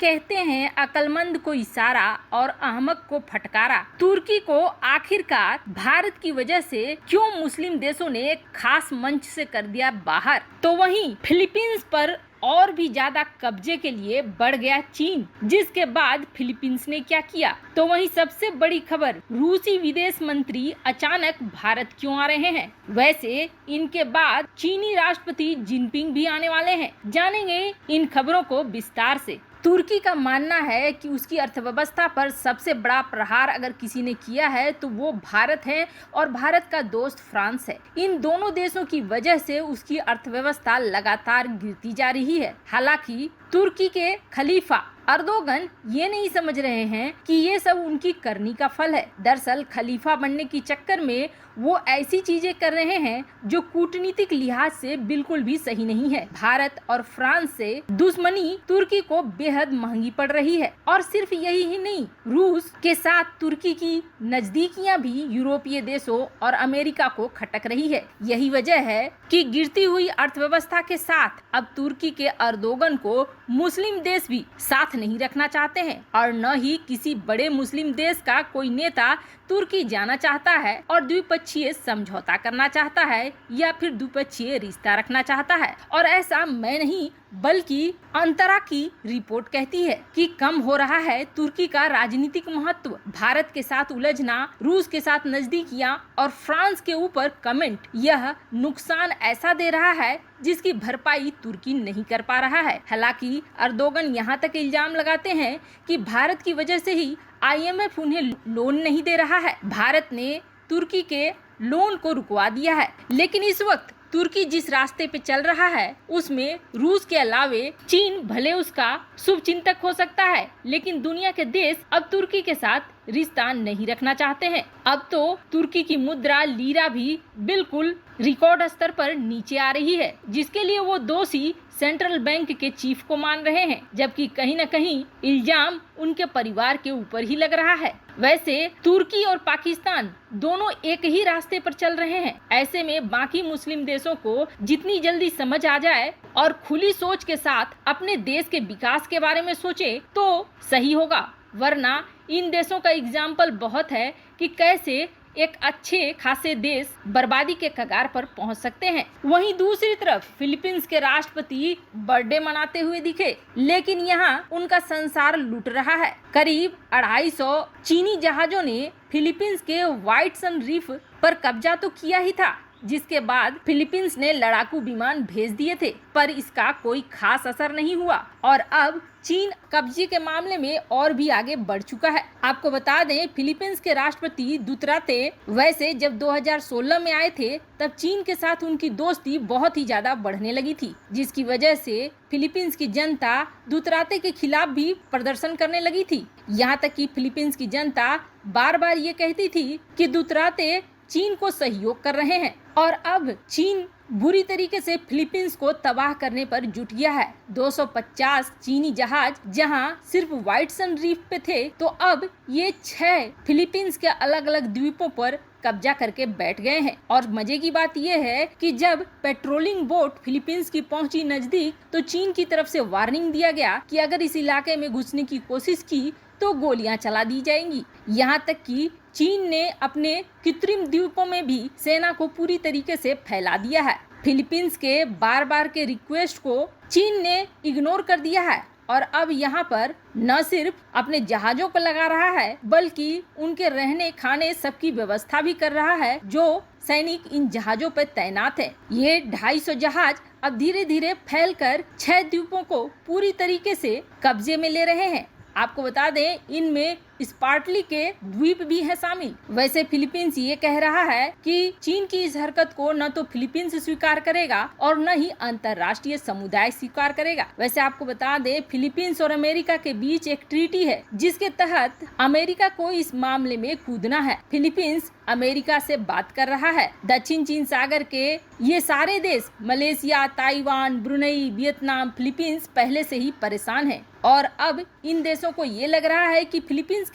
कहते हैं अक्लमंद को इशारा और अहमक को फटकारा। तुर्की को आखिरकार भारत की वजह से क्यों मुस्लिम देशों ने एक खास मंच से कर दिया बाहर, तो वहीं फिलीपींस पर और भी ज्यादा कब्जे के लिए बढ़ गया चीन। जिसके बाद फिलीपींस ने क्या किया, तो वहीं सबसे बड़ी खबर, रूसी विदेश मंत्री अचानक भारत क्यों आ रहे हैं। वैसे इनके बाद चीनी राष्ट्रपति जिनपिंग भी आने वाले हैं। जानेंगे इन खबरों को विस्तार से। तुर्की का मानना है कि उसकी अर्थव्यवस्था पर सबसे बड़ा प्रहार अगर किसी ने किया है तो वो भारत है और भारत का दोस्त फ्रांस है। इन दोनों देशों की वजह से उसकी अर्थव्यवस्था लगातार गिरती जा रही है। हालांकि तुर्की के खलीफा अर्दोगन ये नहीं समझ रहे हैं कि ये सब उनकी करनी का फल है। दरअसल खलीफा बनने की चक्कर में वो ऐसी चीजें कर रहे हैं जो कूटनीतिक लिहाज से बिल्कुल भी सही नहीं है। भारत और फ्रांस से दुश्मनी तुर्की को बेहद महंगी पड़ रही है और सिर्फ यही ही नहीं, रूस के साथ तुर्की की नजदीकियां भी यूरोपीय देशों और अमेरिका को खटक रही है। यही वजह है कि गिरती हुई अर्थव्यवस्था के साथ अब तुर्की के अर्दोगन को मुस्लिम देश भी साथ नहीं रखना चाहते हैं और न ही किसी बड़े मुस्लिम देश का कोई नेता तुर्की जाना चाहता है और द्विपक्षीय समझौता करना चाहता है या फिर द्विपक्षीय रिश्ता रखना चाहता है। और ऐसा मैं नहीं बल्कि अंतरा की रिपोर्ट कहती है कि कम हो रहा है तुर्की का राजनीतिक महत्व। भारत के साथ उलझना, रूस के साथ नजदीकियां और फ्रांस के ऊपर कमेंट, यह नुकसान ऐसा दे रहा है जिसकी भरपाई तुर्की नहीं कर पा रहा है। हालांकि अर्दोगन यहाँ तक इल्जाम लगाते हैं कि भारत की वजह से ही IMF उन्हें लोन नहीं दे रहा है। भारत ने तुर्की के लोन को रुकवा दिया है। लेकिन इस वक्त तुर्की जिस रास्ते पे चल रहा है उसमें रूस के अलावे चीन भले उसका शुभचिंतक हो सकता है, लेकिन दुनिया के देश अब तुर्की के साथ रिश्ता नहीं रखना चाहते हैं। अब तो तुर्की की मुद्रा लीरा भी बिल्कुल रिकॉर्ड स्तर पर नीचे आ रही है, जिसके लिए वो दोषी सेंट्रल बैंक के चीफ को मान रहे हैं, जबकि कहीं न कहीं इल्जाम उनके परिवार के ऊपर ही लग रहा है। वैसे तुर्की और पाकिस्तान दोनों एक ही रास्ते पर चल रहे हैं। ऐसे में बाकी मुस्लिम देशों को जितनी जल्दी समझ आ जाए और खुली सोच के साथ अपने देश के विकास के बारे में सोचे तो सही होगा, वरना इन देशों का एग्जाम्पल बहुत है कि कैसे एक अच्छे खासे देश बर्बादी के कगार पर पहुंच सकते हैं। वहीं दूसरी तरफ फिलीपींस के राष्ट्रपति बर्थडे मनाते हुए दिखे, लेकिन यहाँ उनका संसार लूट रहा है। करीब 250 चीनी जहाजों ने फिलीपींस के व्हाइट सन रीफ पर कब्जा तो किया ही था, जिसके बाद फिलीपींस ने लड़ाकू विमान भेज दिए थे, पर इसका कोई खास असर नहीं हुआ और अब चीन कब्जे के मामले में और भी आगे बढ़ चुका है। आपको बता दें, फिलीपींस के राष्ट्रपति दुतराते वैसे जब 2016 में आए थे तब चीन के साथ उनकी दोस्ती बहुत ही ज्यादा बढ़ने लगी थी, जिसकी वजह से फिलीपींस की जनता दुतराते के खिलाफ भी प्रदर्शन करने लगी थी। यहाँ तक कि फिलीपींस की जनता बार बार ये कहती थी कि दुतराते चीन को सहयोग कर रहे हैं और अब चीन बुरी तरीके से फिलीपींस को तबाह करने पर जुट गया है। 250 चीनी जहाज जहां सिर्फ व्हाइट सन रीफ पे थे, तो अब ये 6 फिलीपींस के अलग अलग द्वीपों पर कब्जा करके बैठ गए हैं। और मजे की बात यह है कि जब पेट्रोलिंग बोट फिलीपींस की पहुंची नजदीक तो चीन की तरफ से वार्निंग दिया गया कि अगर इस इलाके में घुसने की कोशिश की तो गोलियां चला दी जाएंगी। यहाँ तक कि चीन ने अपने कृत्रिम द्वीपों में भी सेना को पूरी तरीके से फैला दिया है। फिलीपींस के बार बार के रिक्वेस्ट को चीन ने इग्नोर कर दिया है और अब यहाँ पर न सिर्फ अपने जहाजों को लगा रहा है बल्कि उनके रहने खाने सबकी व्यवस्था भी कर रहा है जो सैनिक इन जहाजों पर तैनात है। ये 250 जहाज अब धीरे धीरे फैलकर 6 द्वीपों को पूरी तरीके से कब्जे में ले रहे हैं। आपको बता दें, इनमें स्पार्टली के द्वीप भी है शामिल। वैसे फिलीपींस ये कह रहा है कि चीन की इस हरकत को न तो फिलीपींस स्वीकार करेगा और न ही अंतर्राष्ट्रीय समुदाय स्वीकार करेगा। वैसे आपको बता दें, फिलीपींस और अमेरिका के बीच एक ट्रीटी है जिसके तहत अमेरिका को इस मामले में कूदना है। फिलीपींस अमेरिका से बात कर रहा है। दक्षिण चीन सागर के ये सारे देश Malaysia, Taiwan, Brunei, Vietnam, Philippines पहले से ही परेशान है और अब इन देशों को ये लग रहा है कि फिलीपींस डिफेंस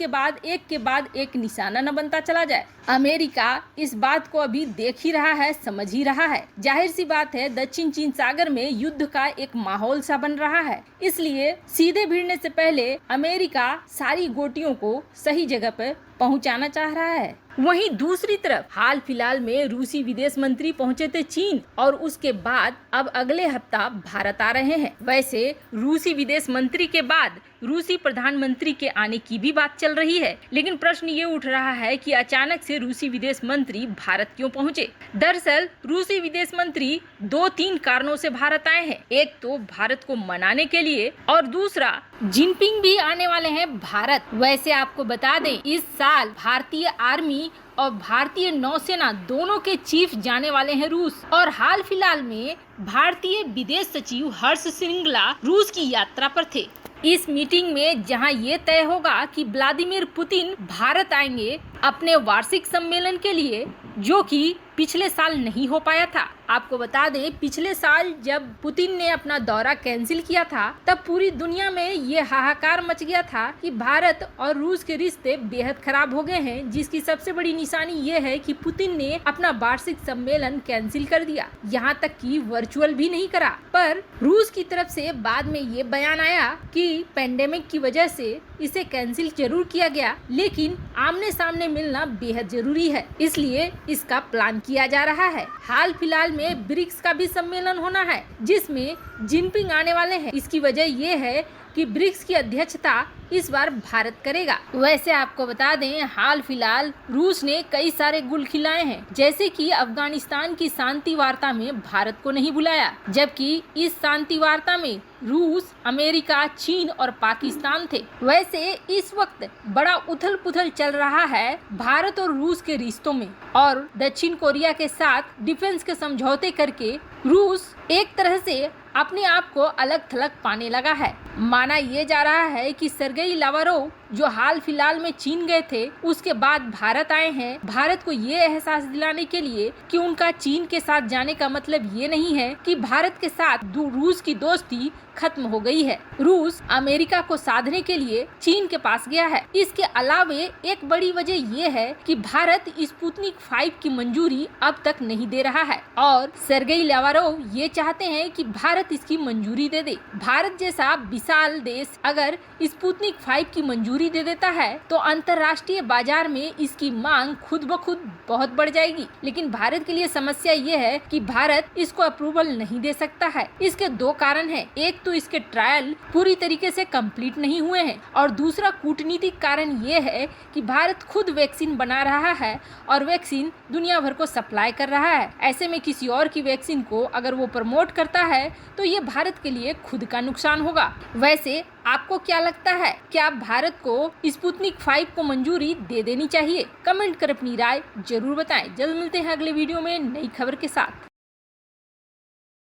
के बाद एक निशाना न बनता चला जाए। अमेरिका इस बात को अभी देख ही रहा है, समझ ही रहा है। जाहिर सी बात है दक्षिण चीन सागर में युद्ध का एक माहौल सा बन रहा है, इसलिए सीधे भिड़ने से पहले अमेरिका सारी गोटियों को सही जगह पर पहुंचाना चाह रहा है। वहीं दूसरी तरफ हाल फिलहाल में रूसी विदेश मंत्री पहुंचे थे चीन और उसके बाद अब अगले हफ्ता भारत आ रहे हैं। वैसे रूसी विदेश मंत्री के बाद रूसी प्रधानमंत्री के आने की भी बात चल रही है, लेकिन प्रश्न ये उठ रहा है कि अचानक से रूसी विदेश मंत्री भारत क्यों पहुंचे। दरअसल रूसी विदेश मंत्री 2-3 कारणों से भारत आए हैं। एक तो भारत को मनाने के लिए और दूसरा जिनपिंग भी आने वाले हैं भारत। वैसे आपको बता दें इस साल भारतीय आर्मी और भारतीय नौसेना दोनों के चीफ जाने वाले हैं रूस, और हाल फिलहाल में भारतीय विदेश सचिव हर्ष श्रृंगला रूस की यात्रा पर थे। इस मीटिंग में जहां ये तय होगा कि व्लादिमीर पुतिन भारत आएंगे अपने वार्षिक सम्मेलन के लिए, जो कि पिछले साल नहीं हो पाया था। आपको बता दें पिछले साल जब पुतिन ने अपना दौरा कैंसिल किया था तब पूरी दुनिया में ये हाहाकार मच गया था कि भारत और रूस के रिश्ते बेहद खराब हो गए हैं, जिसकी सबसे बड़ी निशानी ये है कि पुतिन ने अपना वार्षिक सम्मेलन कैंसिल कर दिया, यहाँ तक कि वर्चुअल भी नहीं करा। पर रूस की तरफ से बाद में ये बयान आया कि पेंडेमिक की वजह से इसे कैंसिल जरूर किया गया, लेकिन आमने सामने मिलना बेहद जरूरी है, इसलिए इसका प्लान किया जा रहा है। हाल फिलहाल में ब्रिक्स का भी सम्मेलन होना है जिसमें जिनपिंग आने वाले हैं। इसकी वजह ये है कि ब्रिक्स की अध्यक्षता इस बार भारत करेगा। वैसे आपको बता दें हाल फिलहाल रूस ने कई सारे गुल खिलाए हैं, जैसे कि अफगानिस्तान की शांति वार्ता में भारत को नहीं बुलाया, जबकि इस शांति वार्ता में रूस, अमेरिका, चीन और पाकिस्तान थे। वैसे इस वक्त बड़ा उथल पुथल चल रहा है भारत और रूस के रिश्तों में, और दक्षिण कोरिया के साथ डिफेंस के समझौते करके रूस एक तरह से अपने आप को अलग थलग पाने लगा है। माना ये जा रहा है कि सर्गेई लावरोव जो हाल फिलहाल में चीन गए थे उसके बाद भारत आए हैं, भारत को ये एहसास दिलाने के लिए कि उनका चीन के साथ जाने का मतलब ये नहीं है कि भारत के साथ रूस की दोस्ती खत्म हो गई है। रूस अमेरिका को साधने के लिए चीन के पास गया है। इसके अलावे एक बड़ी वजह ये है कि भारत स्पुतनिक 5 की मंजूरी अब तक नहीं दे रहा है, और सर्गेई लावरोव ये चाहते हैं कि भारत इसकी मंजूरी दे दे। भारत जैसा विशाल देश अगर स्पुतनिक 5 की मंजूरी दे देता है तो अंतर्राष्ट्रीय बाजार में इसकी मांग खुद ब खुद बहुत बढ़ जाएगी, लेकिन भारत के लिए समस्या ये है कि भारत इसको अप्रूवल नहीं दे सकता है। इसके 2 कारण हैं, एक तो इसके ट्रायल पूरी तरीके से कंप्लीट नहीं हुए हैं, और दूसरा कूटनीतिक कारण ये है कि भारत खुद वैक्सीन बना रहा है और वैक्सीन दुनिया भर को सप्लाई कर रहा है। ऐसे में किसी और की वैक्सीन को अगर वो प्रमोट करता है तो ये भारत के लिए खुद का नुकसान होगा। वैसे आपको क्या लगता है, क्या भारत को स्पुतनिक 5 को मंजूरी दे देनी चाहिए? कमेंट कर अपनी राय जरूर बताएं। जल्द मिलते हैं अगले वीडियो में नई खबर के साथ।